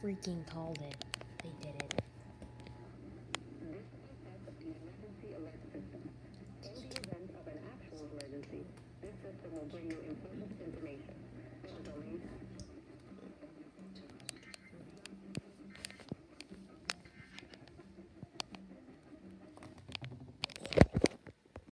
freaking called it. They did it. This is the emergency alert system. In the event of an actual emergency, this system will bring you important information. Not only